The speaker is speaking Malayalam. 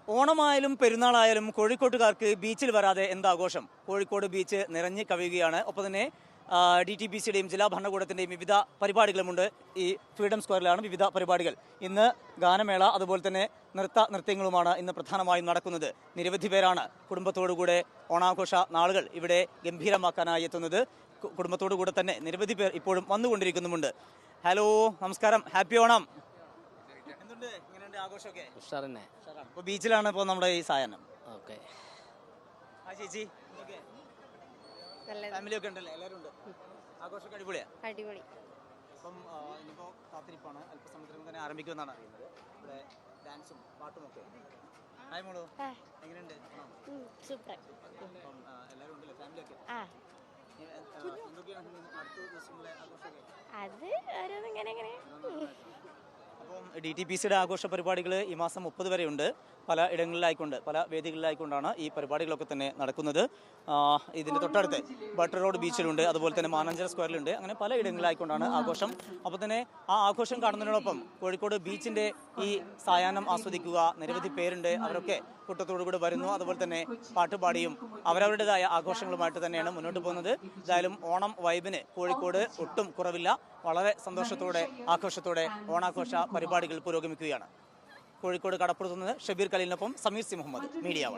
ഓണമായാലും പെരുന്നാളായാലും കോഴിക്കോട്ടുകാർക്ക് ബീച്ചിൽ വരാതെ എന്താഘോഷം. കോഴിക്കോട് ബീച്ച് നിറഞ്ഞു കവിയുകയാണ്. ഒപ്പം തന്നെ DTPCയുടെയും ജില്ലാ ഭരണകൂടത്തിൻ്റെയും വിവിധ പരിപാടികളുമുണ്ട്. ഈ ഫ്രീഡം സ്ക്വയറിലാണ് വിവിധ പരിപാടികൾ. ഇന്ന് ഗാനമേള, അതുപോലെ തന്നെ നൃത്യങ്ങളുമാണ് ഇന്ന് പ്രധാനമായും നടക്കുന്നത്. നിരവധി പേരാണ് കുടുംബത്തോടുകൂടെ ഓണാഘോഷ നാളുകൾ ഇവിടെ ഗംഭീരമാക്കാനായി എത്തുന്നത്. കുടുംബത്തോടുകൂടെ തന്നെ നിരവധി പേർ ഇപ്പോഴും വന്നുകൊണ്ടിരിക്കുന്നുമുണ്ട്. ഹലോ, നമസ്കാരം, ഹാപ്പി ഓണം. എന്തുണ്ട്, എങ്ങനെയുണ്ട് ആഘോഷമൊക്കെ? ഇപ്പോൾ ബീച്ചിലാണ് ഇപ്പോൾ നമ്മുടെ ഈ സായാഹ്നം. ഓക്കെ, ആ ചേച്ചി, ഫാമിലി ഒക്കെ ഉണ്ടല്ലേ? എല്ലാവരും ഉണ്ട്. ആഘോഷമൊക്കെ അടിപൊളിയാ? അടിപൊളി. അപ്പം ഇനിയിപ്പോൾ കാത്തിരിപ്പാണ്. അല്പസമയത്തിനും തന്നെ ആരംഭിക്കുമെന്നാണ് അറിയുന്നത്. ഇവിടെ ഡാൻസും പാട്ടും ഒക്കെ. ഹായ് മോളു, എങ്ങനെയുണ്ട്? സൂപ്പർ. അപ്പം എല്ലാവരും ഉണ്ടല്ലേ, ഫാമിലി ഒക്കെ? എന്തൊക്കെയാണ് അടുത്ത ദിവസങ്ങളിലെ ആഘോഷമൊക്കെ? അത് ഓരോന്നിങ്ങനെ. അപ്പം DTPCയുടെ ആഘോഷ പരിപാടികൾ ഈ മാസം 30 വരെയുണ്ട്. പല ഇടങ്ങളിലായിക്കൊണ്ട്, പല വേദികളിലായിക്കൊണ്ടാണ് ഈ പരിപാടികളൊക്കെ തന്നെ നടക്കുന്നത്. ഇതിൻ്റെ തൊട്ടടുത്ത് ബട്ടർ റോഡ് ബീച്ചിലുണ്ട്, അതുപോലെ തന്നെ മാനാഞ്ചിറ സ്ക്വയറിലുണ്ട്. അങ്ങനെ പല ഇടങ്ങളിലായിക്കൊണ്ടാണ് ആഘോഷം. അപ്പോൾ തന്നെ ആ ആഘോഷം കാണുന്നതിനോടൊപ്പം കോഴിക്കോട് ബീച്ചിൻ്റെ ഈ സായാഹ്നം ആസ്വദിക്കുക നിരവധി പേരുണ്ട്. അവരൊക്കെ കൂട്ടത്തോടു കൂടി വരുന്നു. അതുപോലെ തന്നെ പാട്ടുപാടിയും അവരവരുടേതായ ആഘോഷങ്ങളുമായിട്ട് തന്നെയാണ് മുന്നോട്ട് പോകുന്നത്. എന്തായാലും ഓണം വൈബിന് കോഴിക്കോട് ഒട്ടും കുറവില്ല. വളരെ സന്തോഷത്തോടെ ആഘോഷത്തോടെ ഓണാഘോഷ പരിപാടികൾ പുരോഗമിക്കുകയാണ്. കോഴിക്കോട് കടപ്പുറത്ത് നിന്ന് ഷബീർ ഖലീലിനൊപ്പം സമീർ സി മുഹമ്മദ്, മീഡിയ 1.